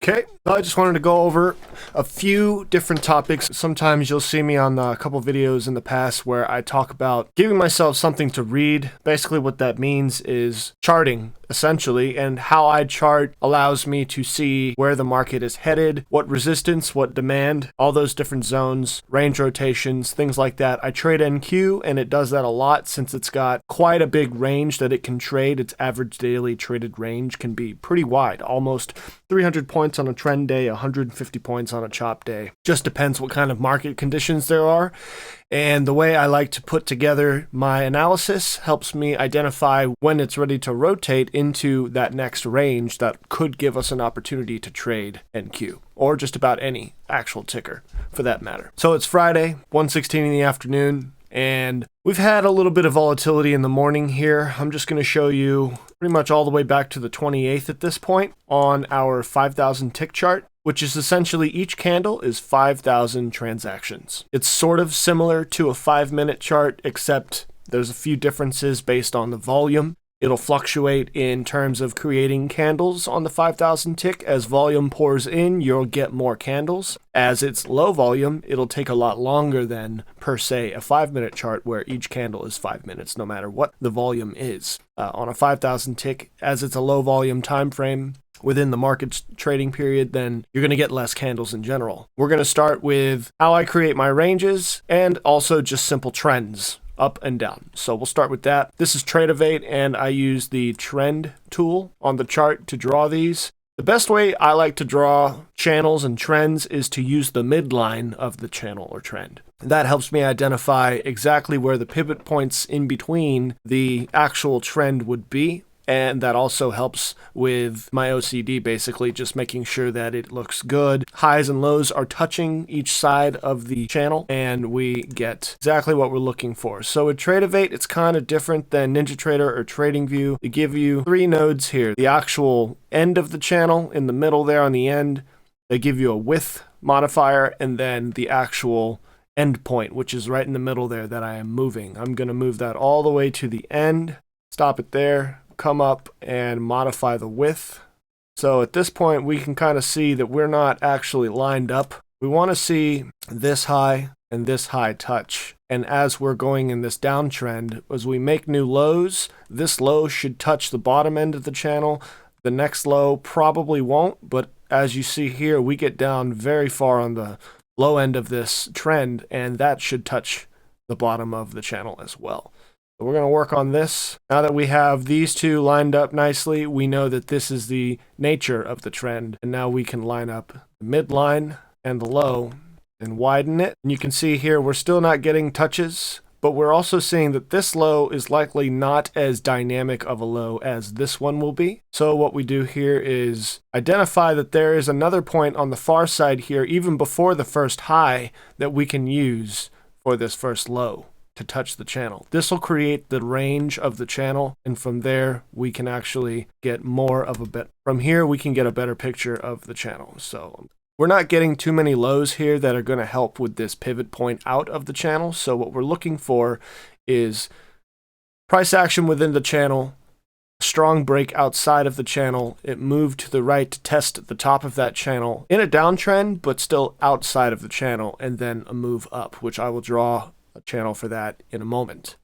Okay, so I just wanted to go over a few different topics. Sometimes you'll see me on a couple videos in the past where I talk about giving myself something to read. Basically what that means is charting, essentially, and how I chart allows me to see where the market is headed, what resistance, what demand, all those different zones, range rotations, things like that. I trade NQ, and it does that a lot since it's got quite a big range that it can trade. Its average daily traded range can be pretty wide, almost 300 points on a trend day, 150 points on a chop day. Just depends what kind of market conditions there are. And the way I like to put together my analysis helps me identify when it's ready to rotate into that next range that could give us an opportunity to trade NQ, or just about any actual ticker for that matter. So it's Friday, 1:16 in the afternoon, and we've had a little bit of volatility in the morning here. I'm just going to show you pretty much all the way back to the 28th at this point on our 5,000 tick chart, which is essentially each candle is 5,000 transactions. It's sort of similar to a 5-minute chart, except there's a few differences based on the volume. It'll fluctuate in terms of creating candles on the 5,000 tick. As volume pours in, you'll get more candles. As it's low volume, it'll take a lot longer than, per se, a 5-minute chart where each candle is 5 minutes, no matter what the volume is. On a 5,000 tick, as it's a low volume time frame within the market's trading period, then you're going to get less candles in general. We're going to start with how I create my ranges and also just simple trends up and down. So we'll start with that. This is Tradovate, and I use the trend tool on the chart to draw these. The best way I like to draw channels and trends is to use the midline of the channel or trend. That helps me identify exactly where the pivot points in between the actual trend would be. And that also helps with my OCD, basically just making sure that it looks good. Highs and lows are touching each side of the channel, and we get exactly what we're looking for. So with Tradovate, it's kind of different than NinjaTrader or TradingView. They give you 3 nodes here. The actual end of the channel in the middle there on the end, they give you a width modifier, and then the actual end point, which is right in the middle there that I am moving. I'm going to move that all the way to the end, stop it there, come up and modify the width. So at this point we can kind of see that we're not actually lined up. We want to see this high and this high touch. And as we're going in this downtrend, as we make new lows, this low should touch the bottom end of the channel. The next low probably won't, but as you see here, we get down very far on the low end of this trend, and that should touch the bottom of the channel as well. So we're going to work on this. Now that we have these two lined up nicely, we know that this is the nature of the trend. And now we can line up the midline and the low and widen it. And you can see here we're still not getting touches, but we're also seeing that this low is likely not as dynamic of a low as this one will be. So what we do here is identify that there is another point on the far side here, even before the first high, that we can use for this first low to touch the channel. This will create the range of the channel, and from there we can actually get more of a bit. From here we can get a better picture of the channel. So we're not getting too many lows here that are going to help with this pivot point out of the channel. So what we're looking for is price action within the channel, strong break outside of the channel, it moved to the right to test the top of that channel in a downtrend, but still outside of the channel, and then a move up, which I will draw a channel for that in a moment.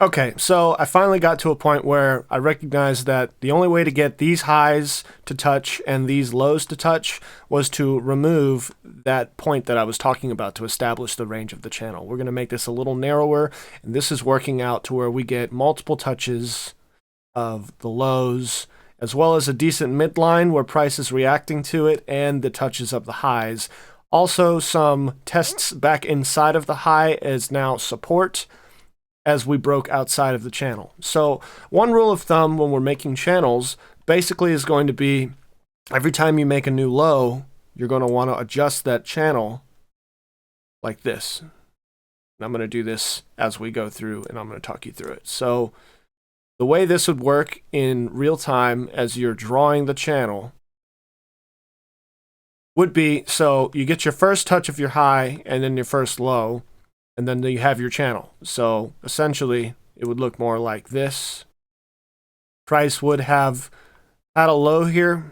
Okay, so I finally got to a point where I recognized that the only way to get these highs to touch and these lows to touch was to remove that point that I was talking about to establish the range of the channel. We're going to make this a little narrower, and this is working out to where we get multiple touches of the lows, as well as a decent midline where price is reacting to it, and the touches of the highs. Also some tests back inside of the high as now support as we broke outside of the channel. So one rule of thumb when we're making channels basically is going to be every time you make a new low, you're going to want to adjust that channel like this. And I'm going to do this as we go through, and I'm going to talk you through it. So the way this would work in real time as you're drawing the channel would be, so you get your first touch of your high and then your first low, and then you have your channel. So essentially it would look more like this Price would have had a low here.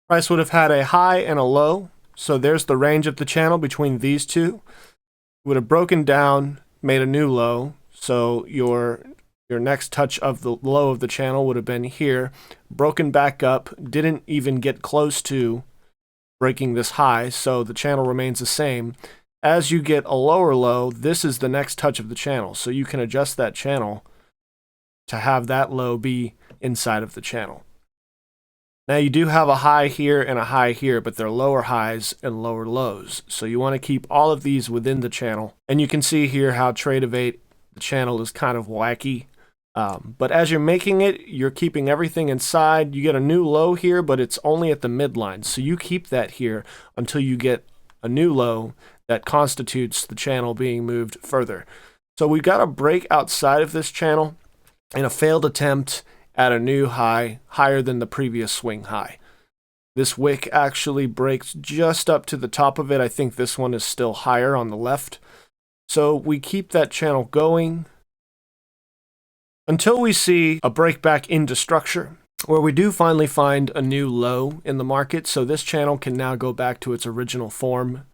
Price would have had a high and a low. So there's the range of the channel between these two. Would have broken down, made a new low. So your next touch of the low of the channel would have been here, broken back up, didn't even get close to breaking this high, so the channel remains the same. As you get a lower low, this is the next touch of the channel, so you can adjust that channel to have that low be inside of the channel. Now you do have a high here and a high here, but they're lower highs and lower lows, so you want to keep all of these within the channel. And you can see here how Tradovate, the channel is kind of wacky. But as you're making it, you're keeping everything inside. You get a new low here, but it's only at the midline. So you keep that here until you get a new low that constitutes the channel being moved further. So we got a break outside of this channel and a failed attempt at a new high, higher than the previous swing high. This wick actually breaks just up to the top of it. I think this one is still higher on the left. So we keep that channel going until we see a break back into structure, where we do finally find a new low in the market. So this channel can now go back to its original form.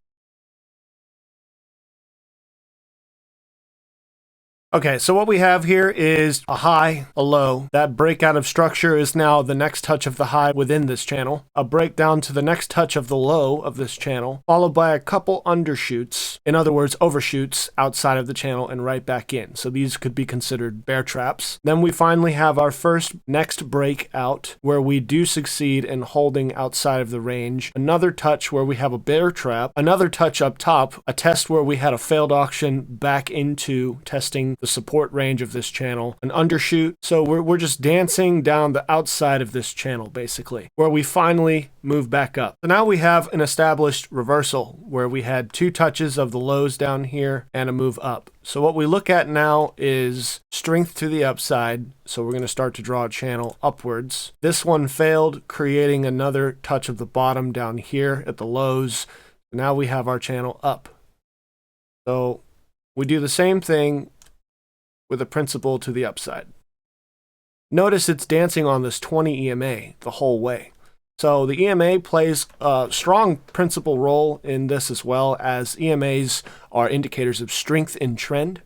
Okay, so what we have here is a high, a low. That breakout of structure is now the next touch of the high within this channel. A breakdown to the next touch of the low of this channel, followed by a couple undershoots. In other words, overshoots outside of the channel and right back in. So these could be considered bear traps. Then we finally have our first next breakout where we do succeed in holding outside of the range. Another touch where we have a bear trap. Another touch up top, a test where we had a failed auction back into testing the support range of this channel, an undershoot. So we're just dancing down the outside of this channel, basically, where we finally move back up. So now we have an established reversal where we had two touches of the lows down here and a move up. So what we look at now is strength to the upside. So we're going to start to draw a channel upwards. This one failed, creating another touch of the bottom down here at the lows. Now we have our channel up. So we do the same thing with a principal to the upside. Notice it's dancing on this 20 EMA the whole way. So the EMA plays a strong principal role in this, as well as EMAs are indicators of strength in trend.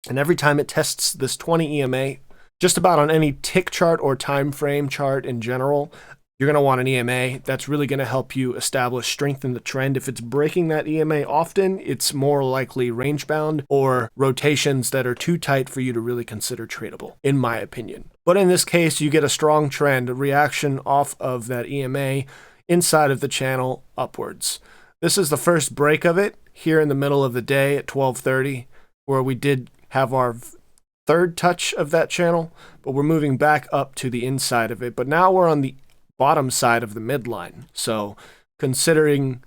And every time it tests this 20 EMA, just about on any tick chart or time frame chart in general, you're going to want an EMA. That's really going to help you establish strength in the trend. If it's breaking that EMA often, it's more likely range bound or rotations that are too tight for you to really consider tradable, in my opinion. But in this case, you get a strong trend, a reaction off of that EMA inside of the channel upwards. This is the first break of it here in the middle of the day at 12:30, where we did have our third touch of that channel, but we're moving back up to the inside of it. But now we're on the bottom side of the midline. So considering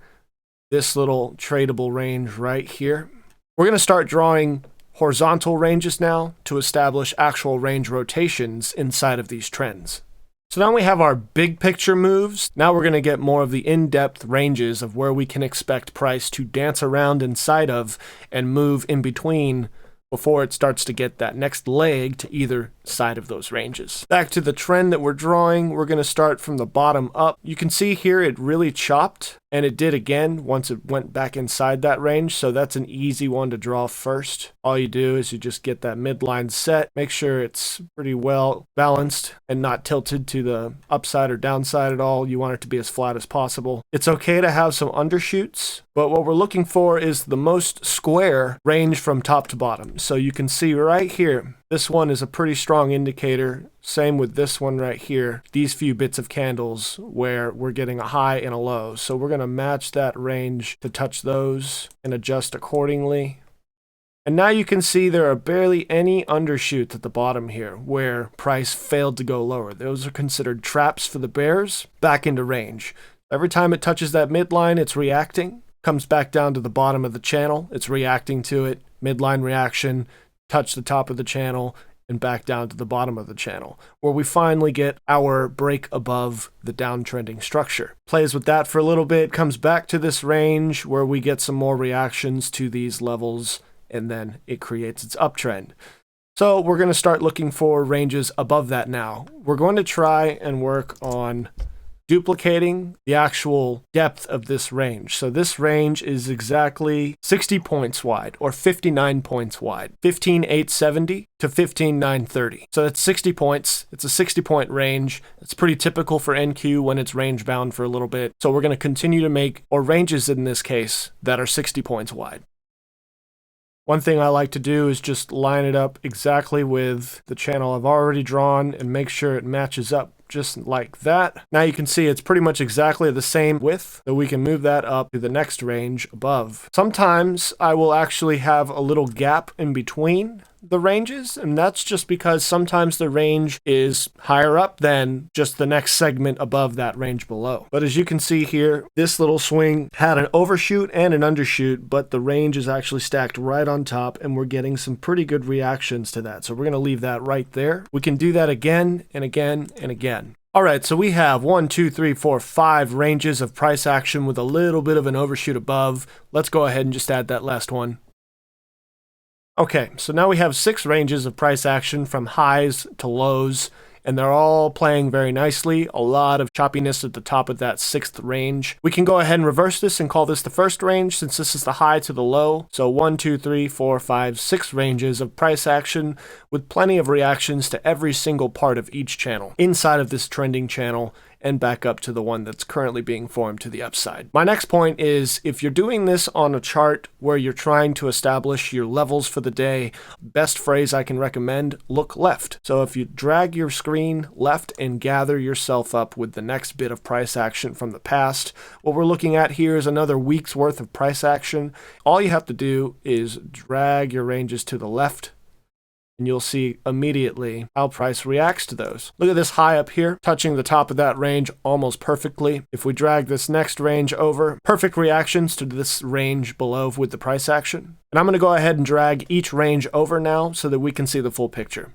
this little tradable range right here, we're going to start drawing horizontal ranges now to establish actual range rotations inside of these trends. So now we have our big picture moves. Now we're going to get more of the in-depth ranges of where we can expect price to dance around inside of and move in between before it starts to get that next leg to either side of those ranges. Back to the trend that we're drawing, we're going to start from the bottom up. You can see here it really chopped, and it did again once it went back inside that range, so that's an easy one to draw first. All you do is you just get that midline set, make sure it's pretty well balanced and not tilted to the upside or downside at all. You want it to be as flat as possible. It's okay to have some undershoots, but what we're looking for is the most square range from top to bottom. So you can see right here, this one is a pretty strong indicator. Same with this one right here. These few bits of candles where we're getting a high and a low. So we're going to match that range to touch those and adjust accordingly. And now you can see there are barely any undershoots at the bottom here where price failed to go lower. Those are considered traps for the bears back into range. Every time it touches that midline, it's reacting. Comes back down to the bottom of the channel. It's reacting to it. Midline reaction. Touch the top of the channel and back down to the bottom of the channel, where we finally get our break above the downtrending structure. Plays with that for a little bit, comes back to this range where we get some more reactions to these levels, and then it creates its uptrend. So we're going to start looking for ranges above that now. We're going to try and work on duplicating the actual depth of this range. So this range is exactly 60 points wide, or 59 points wide, 15,870 to 15,930. So that's 60 points. It's a 60-point range. It's pretty typical for NQ when it's range bound for a little bit. So we're going to continue to make, or ranges in this case, that are 60 points wide. One thing I like to do is just line it up exactly with the channel I've already drawn and make sure it matches up just like that. Now you can see it's pretty much exactly the same width, so we can move that up to the next range above. Sometimes I will actually have a little gap in between the ranges, and that's just because sometimes the range is higher up than just the next segment above that range below. But as you can see here, this little swing had an overshoot and an undershoot, but the range is actually stacked right on top, and we're getting some pretty good reactions to that. So we're going to leave that right there. We can do that again and again and again. All right, so we have 1, 2, 3, 4, 5 ranges of price action with a little bit of an overshoot above. Let's go ahead and just add that last one. Okay, so now we have 6 ranges of price action from highs to lows, and they're all playing very nicely. A lot of choppiness at the top of that 6th range. We can go ahead and reverse this and call this the first range, since this is the high to the low. So 1, 2, 3, 4, 5, 6 ranges of price action with plenty of reactions to every single part of each channel inside of this trending channel, and back up to the one that's currently being formed to the upside. My next point is, if you're doing this on a chart where you're trying to establish your levels for the day, best phrase I can recommend, look left. So if you drag your screen left and gather yourself up with the next bit of price action from the past, what we're looking at here is another week's worth of price action. All you have to do is drag your ranges to the left, and you'll see immediately how price reacts to those. Look at this high up here, touching the top of that range almost perfectly. If we drag this next range over, perfect reactions to this range below with the price action. And I'm going to go ahead and drag each range over now so that we can see the full picture.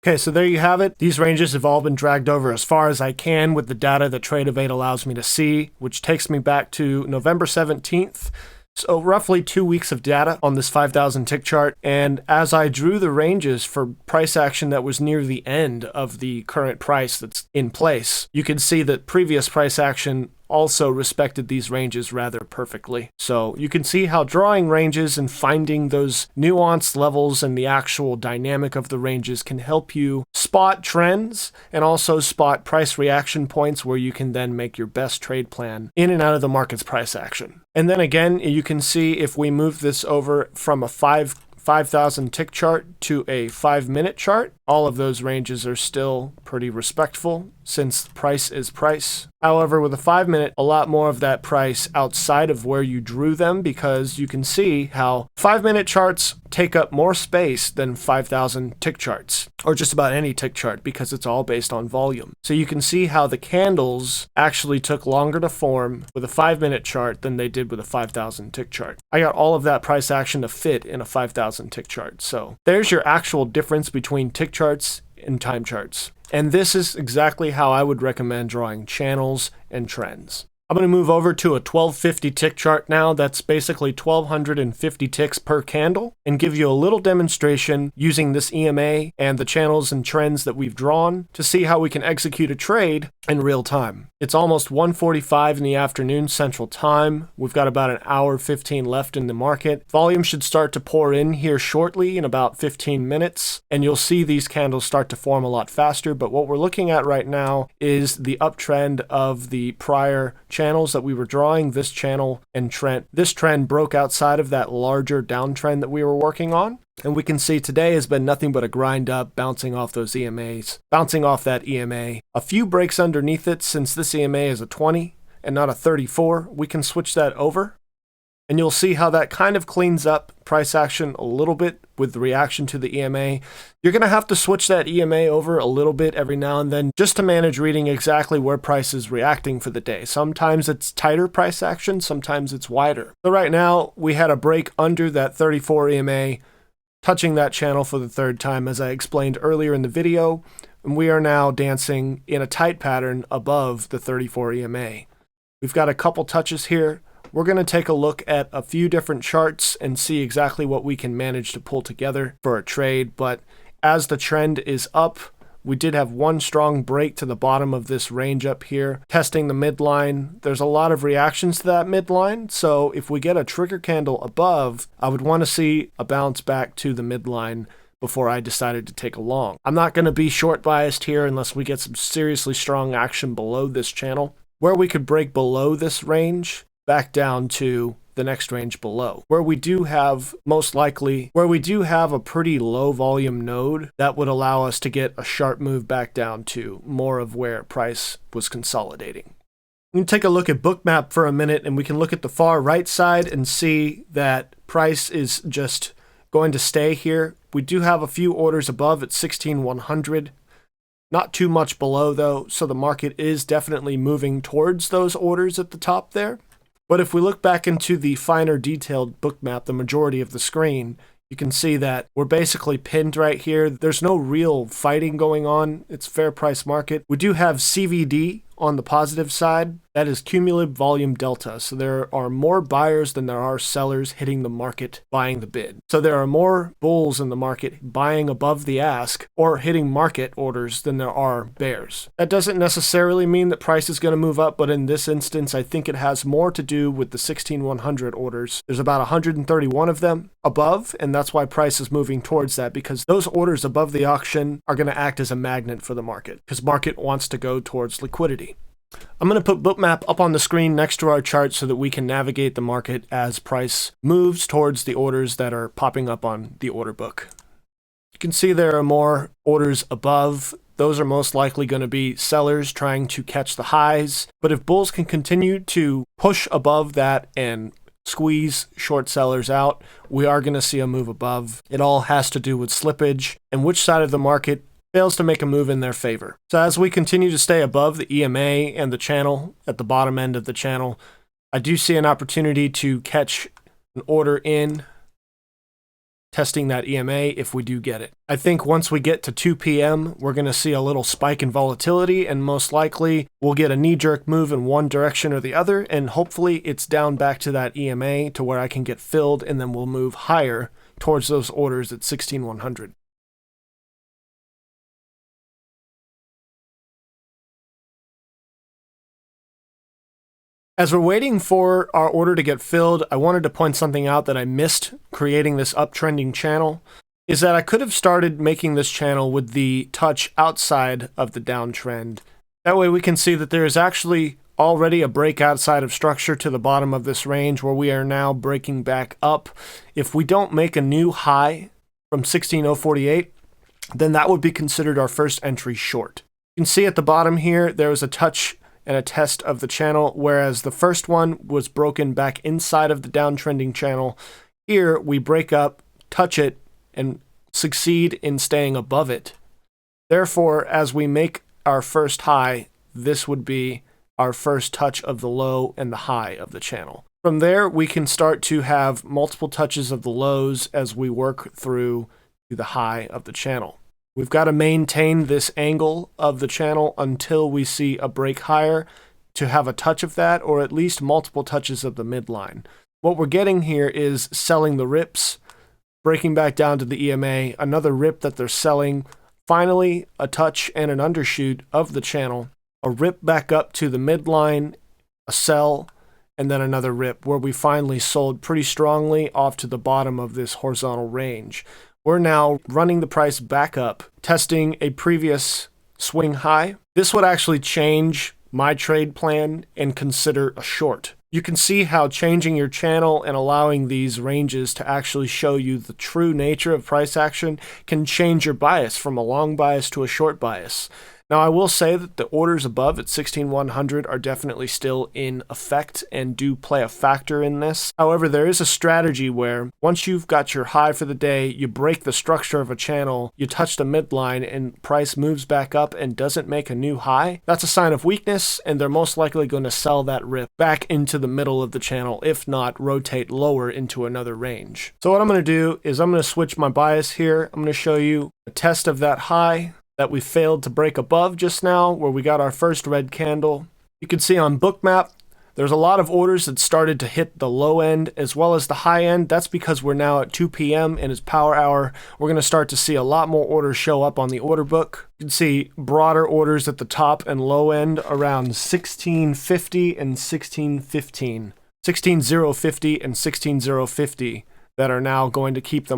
Okay, so there you have it. These ranges have all been dragged over as far as I can with the data that Tradovate allows me to see, which takes me back to November 17th. So roughly 2 weeks of data on this 5,000 tick chart, and as I drew the ranges for price action that was near the end of the current price that's in place, you can see that previous price action also respected these ranges rather perfectly. So you can see how drawing ranges and finding those nuanced levels and the actual dynamic of the ranges can help you spot trends and also spot price reaction points where you can then make your best trade plan in and out of the market's price action. And then again, you can see if we move this over from a 5,000 tick chart to a 5-minute chart, all of those ranges are still pretty respectful since price is price. However, with a 5-minute, a lot more of that price outside of where you drew them, because you can see how 5-minute charts take up more space than 5,000 tick charts, or just about any tick chart, because it's all based on volume. So you can see how the candles actually took longer to form with a 5-minute chart than they did with a 5,000 tick chart. I got all of that price action to fit in a 5,000 tick chart. So there's your actual difference between tick charts and time charts. And this is exactly how I would recommend drawing channels and trends. I'm going to move over to a 1250 tick chart now. That's basically 1250 ticks per candle, and give you a little demonstration using this EMA and the channels and trends that we've drawn to see how we can execute a trade in real time. It's almost 1:45 in the afternoon Central Time. We've got about an hour 15 left in the market. Volume should start to pour in here shortly in about 15 minutes, and you'll see these candles start to form a lot faster. But what we're looking at right now is the uptrend of the prior channels that we were drawing, this channel and trend. This trend broke outside of that larger downtrend that we were working on. And we can see today has been nothing but a grind up, bouncing off those EMAs, bouncing off that EMA. A few breaks underneath it, since this EMA is a 20 and not a 34. We can switch that over, and you'll see how that kind of cleans up price action a little bit with the reaction to the EMA. You're going to have to switch that EMA over a little bit every now and then just to manage reading exactly where price is reacting for the day. Sometimes it's tighter price action, sometimes it's wider. So right now we had a break under that 34 EMA, touching that channel for the third time, as I explained earlier in the video, and we are now dancing in a tight pattern above the 34 EMA. We've got a couple touches here we're going to take a look at a few different charts and see exactly what we can manage to pull together for a trade. But as the trend is up, we did have one strong break to the bottom of this range up here, testing the midline. There's a lot of reactions to that midline, so if we get a trigger candle above, I would want to see a bounce back to the midline before I decided to take a long. I'm not going to be short biased here unless we get some seriously strong action below this channel, where we could break below this range back down to the next range below, where we do have a pretty low volume node that would allow us to get a sharp move back down to more of where price was consolidating. We can take a look at Bookmap for a minute, and we can look at the far right side and see that price is just going to stay here. We do have a few orders above at 16,100. Not too much below though, so the market is definitely moving towards those orders at the top there. But if we look back into the finer detailed Bookmap, the majority of the screen, you can see that we're basically pinned right here. There's no real fighting going on. It's fair price market. We do have CVD on the positive side. That is cumulative volume delta. So there are more buyers than there are sellers hitting the market buying the bid. So there are more bulls in the market buying above the ask or hitting market orders than there are bears. That doesn't necessarily mean that price is going to move up, but in this instance, I think it has more to do with the 16,100 orders. There's about 131 of them above, and that's why price is moving towards that, because those orders above the auction are going to act as a magnet for the market, because market wants to go towards liquidity. I'm going to put Bookmap up on the screen next to our chart so that we can navigate the market as price moves towards the orders that are popping up on the order book. You can see there are more orders above. Those are most likely going to be sellers trying to catch the highs. But if bulls can continue to push above that and squeeze short sellers out, we are going to see a move above. It all has to do with slippage and which side of the market fails to make a move in their favor. So as we continue to stay above the EMA and the channel at the bottom end of the channel, I do see an opportunity to catch an order in testing that EMA if we do get it. I think once we get to 2 p.m., we're going to see a little spike in volatility, and most likely we'll get a knee-jerk move in one direction or the other, and hopefully it's down back to that EMA to where I can get filled, and then we'll move higher towards those orders at 16,100. As we're waiting for our order to get filled, I wanted to point something out that I missed creating this uptrending channel, is that I could have started making this channel with the touch outside of the downtrend. That way we can see that there is actually already a break outside of structure to the bottom of this range where we are now breaking back up. If we don't make a new high from 16,048, then that would be considered our first entry short. You can see at the bottom here, there was a touch and a test of the channel, whereas the first one was broken back inside of the downtrending channel. Here we break up, touch it, and succeed in staying above it. Therefore, as we make our first high, this would be our first touch of the low and the high of the channel. From there, we can start to have multiple touches of the lows as we work through the high of the channel. We've got to maintain this angle of the channel until we see a break higher to have a touch of that, or at least multiple touches of the midline. What we're getting here is selling the rips, breaking back down to the EMA, another rip that they're selling, finally a touch and an undershoot of the channel, a rip back up to the midline, a sell, and then another rip where we finally sold pretty strongly off to the bottom of this horizontal range. We're now running the price back up, testing a previous swing high. This would actually change my trade plan and consider a short. You can see how changing your channel and allowing these ranges to actually show you the true nature of price action can change your bias from a long bias to a short bias. Now, I will say that the orders above at 16,100 are definitely still in effect and do play a factor in this. However, there is a strategy where once you've got your high for the day, you break the structure of a channel, you touch the midline, and price moves back up and doesn't make a new high. That's a sign of weakness, and they're most likely going to sell that rip back into the middle of the channel, if not rotate lower into another range. So what I'm going to do is I'm going to switch my bias here. I'm going to show you a test of that high that we failed to break above just now, where we got our first red candle. You can see on Bookmap, There's a lot of orders that started to hit the low end as well as the high end. That's because we're now at 2 p.m. and it's power hour. We're going to start to see a lot more orders show up on the order book. You can see broader orders at the top and low end around 1650 and 1615. 16050 and 16050 that are now going to keep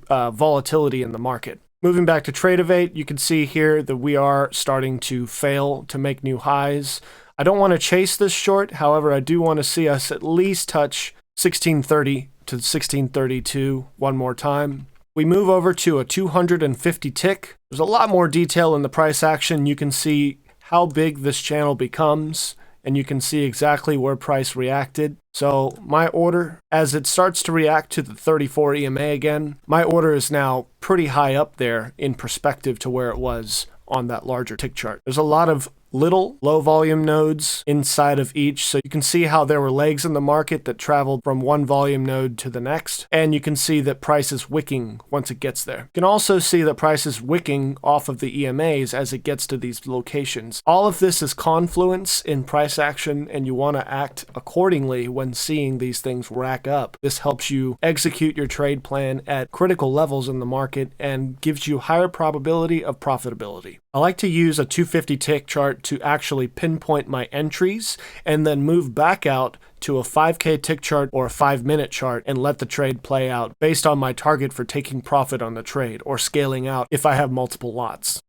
volatility in the market. Moving back to Tradovate, you can see here that we are starting to fail to make new highs. I don't want to chase this short, however, I do want to see us at least touch 1630 to 1632 one more time. We move over to a 250 tick. There's a lot more detail in the price action. You can see how big this channel becomes, and you can see exactly where price reacted. So my order, as it starts to react to the 34 EMA again, my order is now pretty high up there in perspective to where it was on that larger tick chart. There's a lot of little low volume nodes inside of each, so you can see how there were legs in the market that traveled from one volume node to the next, and you can see that price is wicking once it gets there. You can also see that price is wicking off of the EMAs as it gets to these locations. All of this is confluence in price action, and you want to act accordingly when seeing these things rack up. This helps you execute your trade plan at critical levels in the market and gives you higher probability of profitability. I like to use a 250 tick chart to actually pinpoint my entries and then move back out to a 5K tick chart or a 5-minute chart and let the trade play out based on my target for taking profit on the trade or scaling out if I have multiple lots.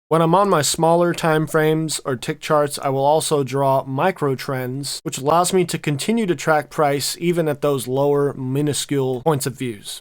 When I'm on my smaller time frames or tick charts, I will also draw micro trends, which allows me to continue to track price even at those lower minuscule points of views.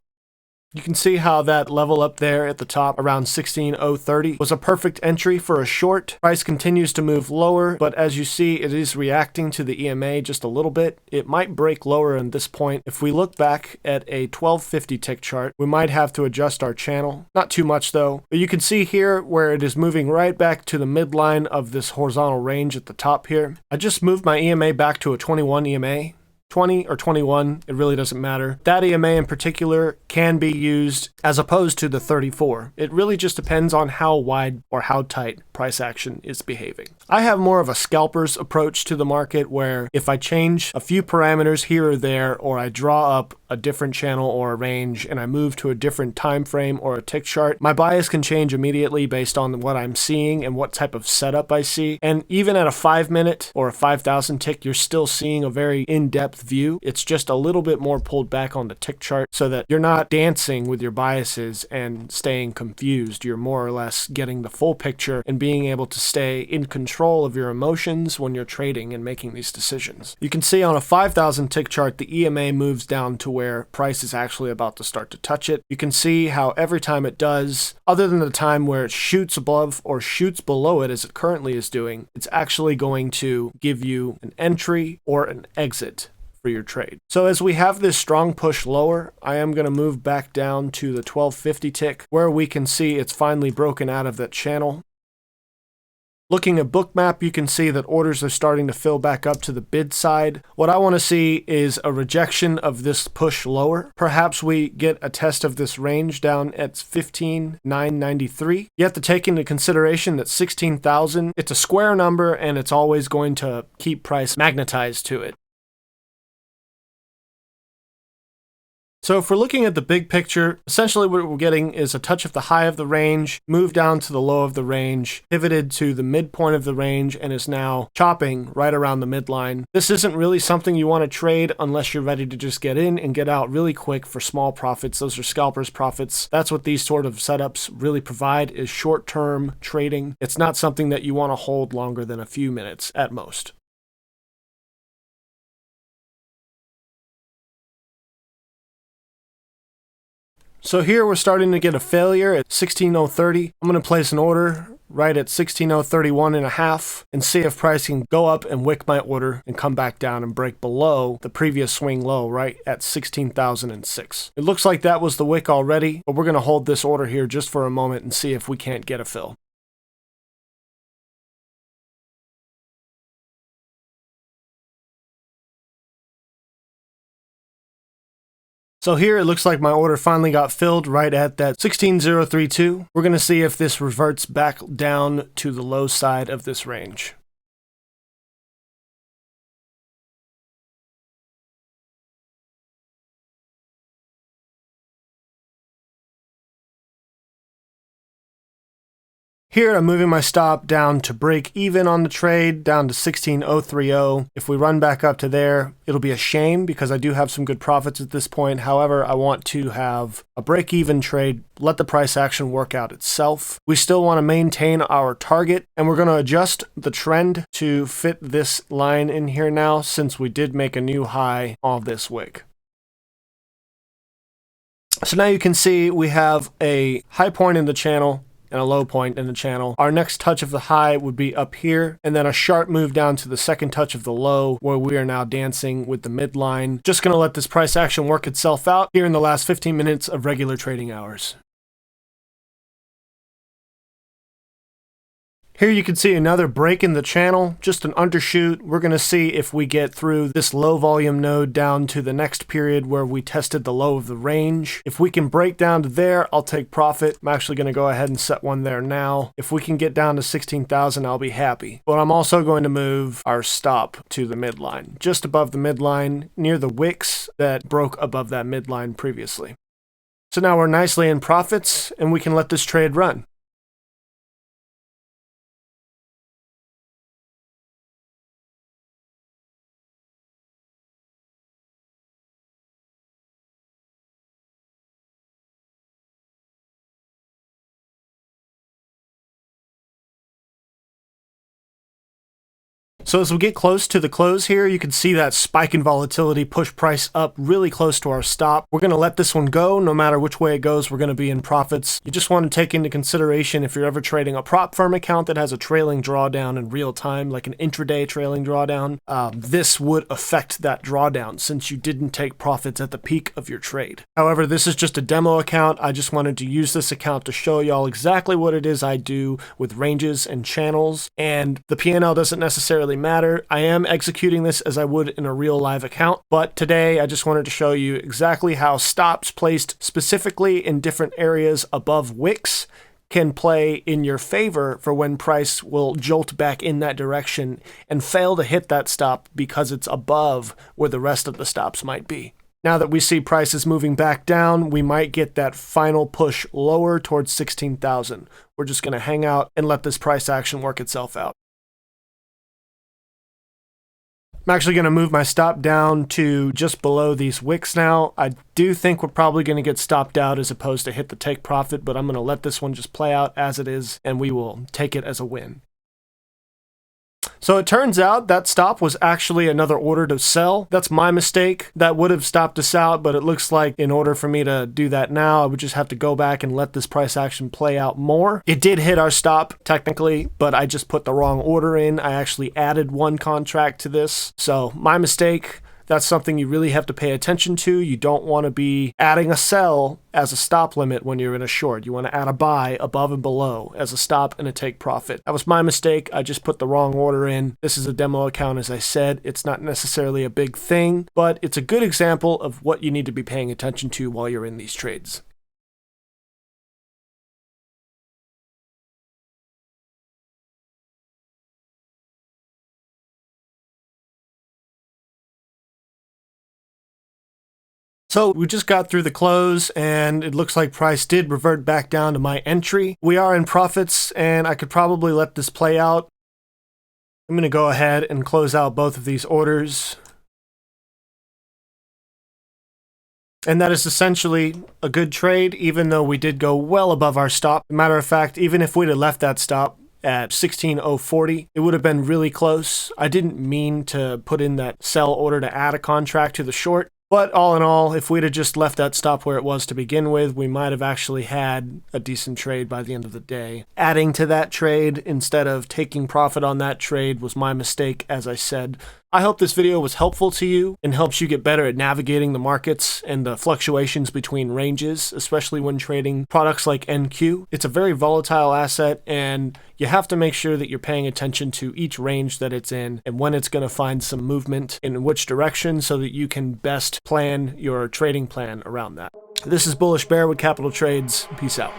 You can see how that level up there at the top around 16,030 was a perfect entry for a short. Price continues to move lower, but as you see, it is reacting to the EMA just a little bit. It might break lower at this point. If we look back at a 1250 tick chart, we might have to adjust our channel. Not too much though, but you can see here where it is moving right back to the midline of this horizontal range at the top here. I just moved my EMA back to a 21 EMA. 20 or 21, it really doesn't matter. That EMA in particular can be used as opposed to the 34. It really just depends on how wide or how tight price action is behaving. I have more of a scalper's approach to the market where if I change a few parameters here or there, or I draw up a different channel or a range and I move to a different time frame or a tick chart, my bias can change immediately based on what I'm seeing and what type of setup I see. And even at a 5-minute or a 5,000 tick, you're still seeing a very in-depth view. It's just a little bit more pulled back on the tick chart so that you're not dancing with your biases and staying confused. You're more or less getting the full picture and being able to stay in control of your emotions when you're trading and making these decisions. You can see on a 5,000 tick chart, the EMA moves down to where price is actually about to start to touch it. You can see how every time it does, other than the time where it shoots above or shoots below it as it currently is doing, it's actually going to give you an entry or an exit for your trade. So as we have this strong push lower, I am going to move back down to the 1250 tick where we can see it's finally broken out of that channel. Looking at Bookmap, you can see that orders are starting to fill back up to the bid side. What I want to see is a rejection of this push lower. Perhaps we get a test of this range down at 15,993. You have to take into consideration that 16,000, it's a square number and it's always going to keep price magnetized to it. So if we're looking at the big picture, essentially what we're getting is a touch of the high of the range, moved down to the low of the range, pivoted to the midpoint of the range, and is now chopping right around the midline. This isn't really something you want to trade unless you're ready to just get in and get out really quick for small profits. Those are scalpers' profits. That's what these sort of setups really provide, is short-term trading. It's not something that you want to hold longer than a few minutes at most. So here we're starting to get a failure at 16,030. I'm going to place an order right at 16,031.5 and see if price can go up and wick my order and come back down and break below the previous swing low right at 16,006. It looks like that was the wick already, but we're going to hold this order here just for a moment and see if we can't get a fill. So here it looks like my order finally got filled right at that 16,032. We're going to see if this reverts back down to the low side of this range. Here, I'm moving my stop down to break even on the trade, down to 16,030. If we run back up to there, it'll be a shame because I do have some good profits at this point. However, I want to have a break even trade, let the price action work out itself. We still want to maintain our target, and we're going to adjust the trend to fit this line in here now, since we did make a new high on this wick. So now you can see we have a high point in the channel and a low point in the channel. Our next touch of the high would be up here, and then a sharp move down to the second touch of the low, where we are now dancing with the midline. Just going to let this price action work itself out here in the last 15 minutes of regular trading hours. Here you can see another break in the channel, just an undershoot. We're going to see if we get through this low volume node down to the next period where we tested the low of the range. If we can break down to there, I'll take profit. I'm actually going to go ahead and set one there now. If we can get down to 16,000, I'll be happy. But I'm also going to move our stop to the midline, just above the midline, near the wicks that broke above that midline previously. So now we're nicely in profits, and we can let this trade run. So as we get close to the close here, you can see that spike in volatility push price up really close to our stop. We're going to let this one go. No matter which way it goes, we're going to be in profits. You just want to take into consideration if you're ever trading a prop firm account that has a trailing drawdown in real time, like an intraday trailing drawdown, this would affect that drawdown since you didn't take profits at the peak of your trade. However, this is just a demo account. I just wanted to use this account to show y'all exactly what it is I do with ranges and channels, and the P&L doesn't necessarily matter. I am executing this as I would in a real live account, but today I just wanted to show you exactly how stops placed specifically in different areas above wicks can play in your favor for when price will jolt back in that direction and fail to hit that stop because it's above where the rest of the stops might be. Now that we see prices moving back down, we might get that final push lower towards 16,000. We're just going to hang out and let this price action work itself out. I'm actually going to move my stop down to just below these wicks now. I do think we're probably going to get stopped out as opposed to hit the take profit, but I'm going to let this one just play out as it is, and we will take it as a win. So it turns out that stop was actually another order to sell. That's my mistake. That would have stopped us out, but it looks like in order for me to do that now, I would just have to go back and let this price action play out more. It did hit our stop technically, but I just put the wrong order in. I actually added one contract to this. So my mistake. That's something you really have to pay attention to. You don't want to be adding a sell as a stop limit when you're in a short. You want to add a buy above and below as a stop and a take profit. That was my mistake. I just put the wrong order in. This is a demo account, as I said. It's not necessarily a big thing, but it's a good example of what you need to be paying attention to while you're in these trades. So we just got through the close, and it looks like price did revert back down to my entry. We are in profits, and I could probably let this play out. I'm going to go ahead and close out both of these orders. And that is essentially a good trade, even though we did go well above our stop. Matter of fact, even if we'd have left that stop at 16,040, it would have been really close. I didn't mean to put in that sell order to add a contract to the short. But all in all, if we'd have just left that stop where it was to begin with, we might have actually had a decent trade by the end of the day. Adding to that trade instead of taking profit on that trade was my mistake, as I said. I hope this video was helpful to you and helps you get better at navigating the markets and the fluctuations between ranges, especially when trading products like NQ. It's a very volatile asset, and you have to make sure that you're paying attention to each range that it's in and when it's going to find some movement in which direction so that you can best plan your trading plan around that. This is Bullish Bear with Capital Trades. Peace out.